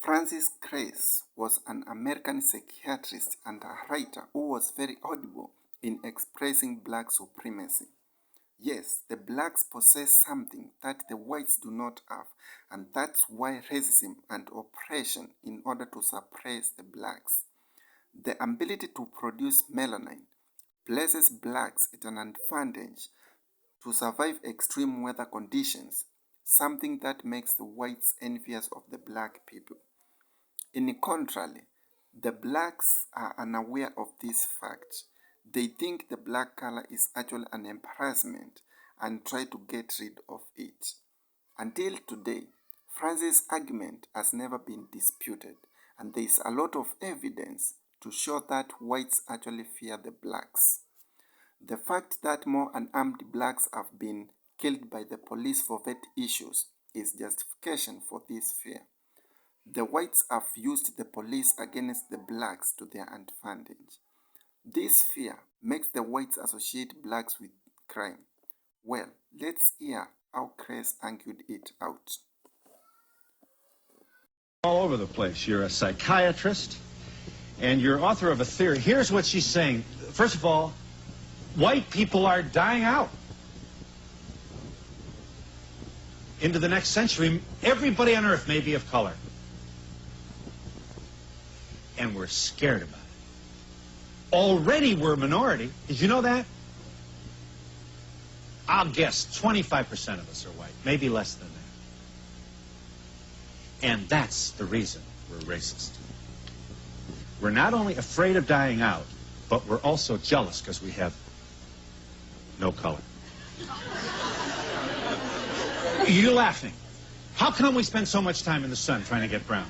Frances Cress was an American psychiatrist and a writer who was very audible in expressing black supremacy. Yes, the blacks possess something that the whites do not have, and that's why racism and oppression in order to suppress the blacks. The ability to produce melanin places blacks at an advantage to survive extreme weather conditions, something that makes the whites envious of the black people. In contrary, the blacks are unaware of this fact. They think the black color is actually an embarrassment and try to get rid of it. Until today, Frances' argument has never been disputed, and there is a lot of evidence to show that whites actually fear the blacks. The fact that more unarmed blacks have been killed by the police for vet issues is justification for this fear. The whites have used the police against the blacks to their advantage. This fear makes the whites associate blacks with crime. Well, let's hear how Cress argued it out. All over the place. You're a psychiatrist, and you're author of a theory. Here's what she's saying. First of all, white people are dying out. Into the next century, everybody on Earth may be of color. And we're scared about it. Already we're a minority. Did you know that? I'll guess 25% of us are white, maybe less than that. And that's the reason we're racist. We're not only afraid of dying out, but we're also jealous because we have no color. You're laughing. How come we spend so much time in the sun trying to get brown?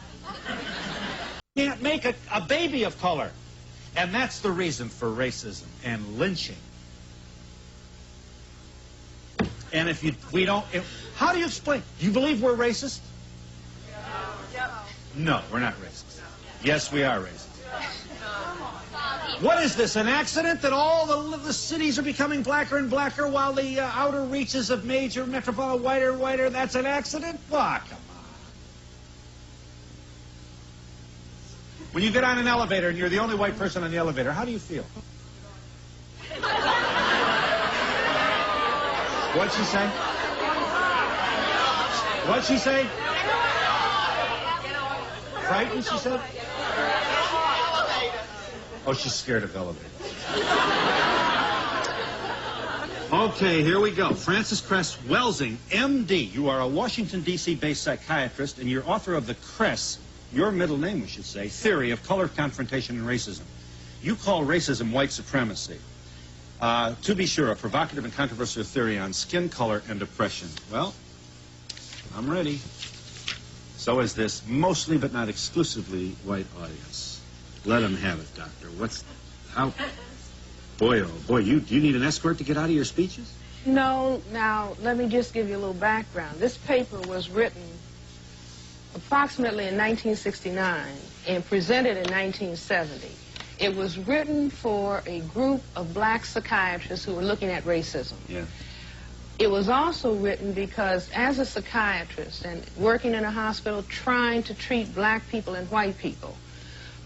Can't make a baby of color. And that's the reason for racism and lynching. And if how do you explain? Do you believe we're racist? No, we're not racist. Yes, we are racist. What is this, an accident that all the cities are becoming blacker and blacker while the outer reaches of major metropolitan whiter and whiter? That's an accident? Oh, come on. When you get on an elevator and you're the only white person on the elevator, how do you feel? What'd she say? What'd she say? Frightened, she said? Oh, she's scared of elevators. Okay, here we go. Frances Cress Welsing, M.D. You are a Washington, D.C.-based psychiatrist, and you're author of the Cress, your middle name, we should say, theory of color confrontation and racism. You call racism white supremacy. To be sure, a provocative and controversial theory on skin color and oppression. Well, I'm ready. So is this mostly but not exclusively white audience. Let them have it, Doctor. Boy, oh boy, do you need an escort to get out of your speeches? No, now, let me just give you a little background. This paper was written approximately in 1969 and presented in 1970. It was written for a group of black psychiatrists who were looking at racism. Yeah. It was also written because as a psychiatrist and working in a hospital trying to treat black people and white people,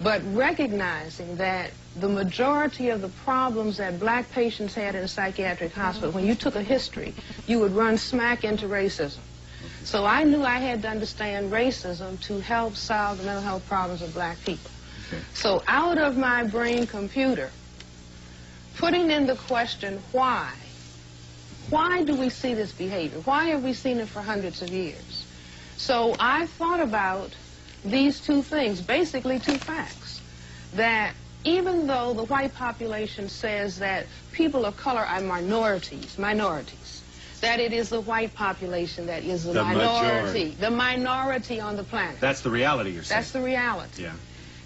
but recognizing that the majority of the problems that black patients had in a psychiatric hospital, when you took a history, you would run smack into racism. So I knew I had to understand racism to help solve the mental health problems of black people. Okay. So out of my brain computer, putting in the question, why do we see this behavior? Why have we seen it for hundreds of years? So I thought about these two things, basically two facts, that even though the white population says that people of color are minorities, that it is the white population that is the minority on the planet. That's the reality you're saying. That's the reality. Yeah.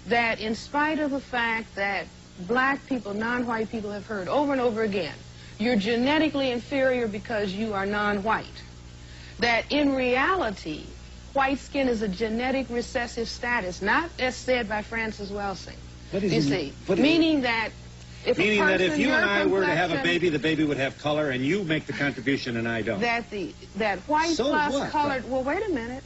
That in spite of the fact that black people, non-white people have heard over and over again, you're genetically inferior because you are non-white. That in reality, white skin is a genetic recessive status, not as said by Frances Welsing. You see, meaning that if you and I were to have a baby, the baby would have color, and you make the contribution and I don't. That white so plus what? colored. Well, wait a minute.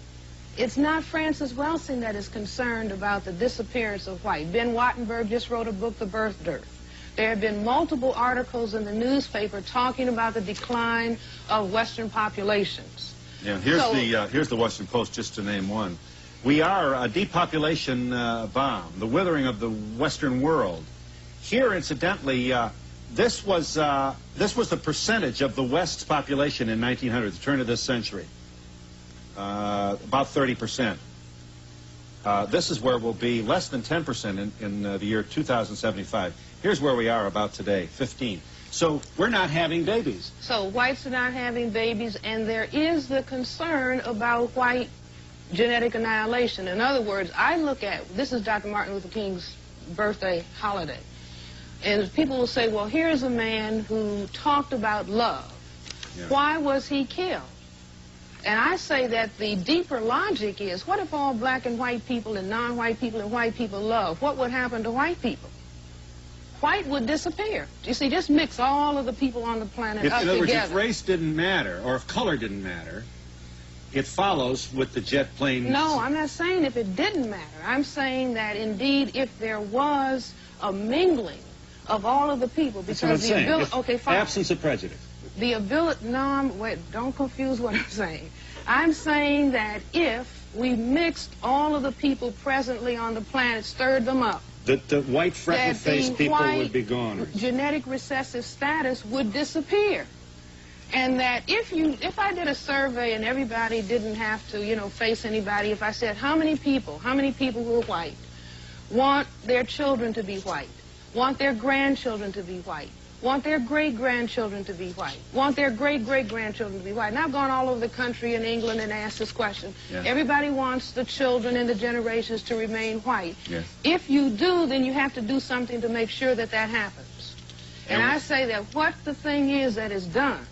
It's not Frances Welsing that is concerned about the disappearance of white. Ben Wattenberg just wrote a book, The Birth Dearth. There have been multiple articles in the newspaper talking about the decline of Western populations. Yeah, here's the Washington Post, just to name one. We are a depopulation bomb, the withering of the Western world. Here, incidentally, this was the percentage of the West's population in 1900, the turn of this century. About 30%. This is where we'll be less than 10% in the year 2075. Here's where we are about today, 15. So we're not having babies. So whites are not having babies, and there is the concern about white genetic annihilation. In other words, I look at, this is Dr. Martin Luther King's birthday holiday, and people will say, well, here's a man who talked about love. Yeah. Why was he killed? And I say that the deeper logic is, what if all black and white people and non-white people and white people love? What would happen to white people? White would disappear. You see, just mix all of the people on the planet up together. In other words, if race didn't matter, or if color didn't matter, it follows with the jet planes. No, I'm not saying if it didn't matter. I'm saying that, indeed, if there was a mingling of all of the people, because that's what I'm saying. Okay, fine. Absence of prejudice. The ability, no, wait, don't confuse what I'm saying. I'm saying that if we mixed all of the people presently on the planet, stirred them up, the white freckle-faced people would be gone. Genetic recessive status would disappear. And that if I did a survey and everybody didn't have to, face anybody, if I said how many people who are white want their children to be white, want their grandchildren to be white, want their great-grandchildren to be white, want their great-great-grandchildren to be white. And I've gone all over the country in England and asked this question. Yeah. Everybody wants the children and the generations to remain white. Yes. If you do, then you have to do something to make sure that that happens. And I say that what the thing is that is done,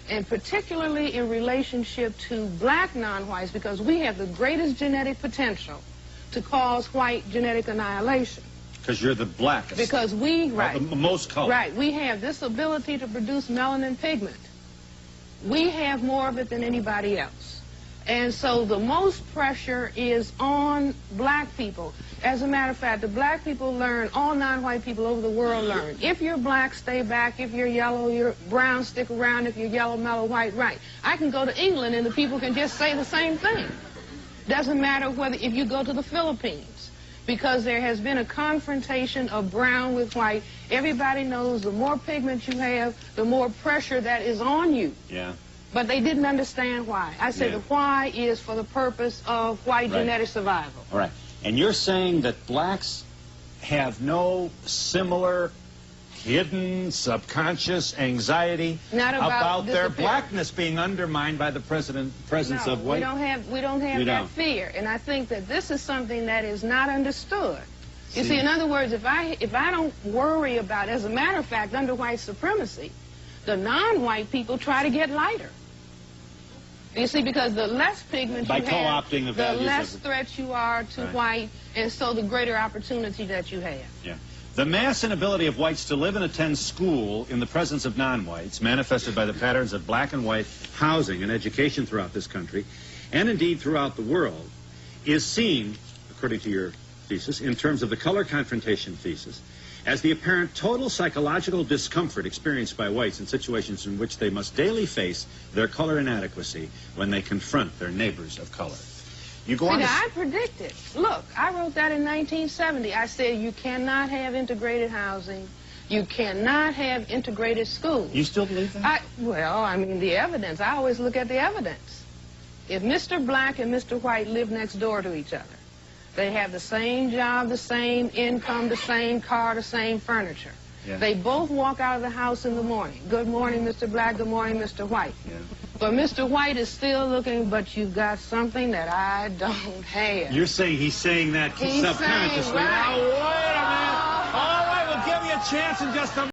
and particularly in relationship to black non-whites, because we have the greatest genetic potential to cause white genetic annihilation. Because you're the blackest. Because we, right. The most color. Right. We have this ability to produce melanin pigment. We have more of it than anybody else. And so the most pressure is on black people. As a matter of fact, the black people learn, all non-white people over the world learn. If you're black, stay back. If you're yellow, you're brown, stick around. If you're yellow, mellow, white, right. I can go to England and the people can just say the same thing. Doesn't matter whether if you go to the Philippines, because there has been a confrontation of brown with white. Everybody knows the more pigment you have, the more pressure that is on you. Yeah. But they didn't understand why. I say the why is for the purpose of white genetic survival. All right. And you're saying that blacks have no similar hidden, subconscious anxiety about their blackness being undermined by the presence of white? We don't have that fear. And I think that this is something that is not understood. You see, in other words, if I don't worry about, as a matter of fact, under white supremacy, the non-white people try to get lighter. You see, because the less pigment you have, the less threat you are to white, and so the greater opportunity that you have. Yeah. The mass inability of whites to live and attend school in the presence of non-whites, manifested by the patterns of black and white housing and education throughout this country, and indeed throughout the world, is seen, according to your thesis, in terms of the color confrontation thesis, as the apparent total psychological discomfort experienced by whites in situations in which they must daily face their color inadequacy when they confront their neighbors of color. You go on. I predicted. Look, I wrote that in 1970. I said you cannot have integrated housing. You cannot have integrated schools. You still believe that? Well, I mean, the evidence. I always look at the evidence. If Mr. Black and Mr. White live next door to each other, they have the same job, the same income, the same car, the same furniture. Yeah. They both walk out of the house in the morning. Good morning, Mr. Black. Good morning, Mr. White. Yeah. But Mr. White is still looking, but you've got something that I don't have. You're saying he's saying that subconsciously. Saying, right. Now, wait a minute. All right, we'll give you a chance in just a minute.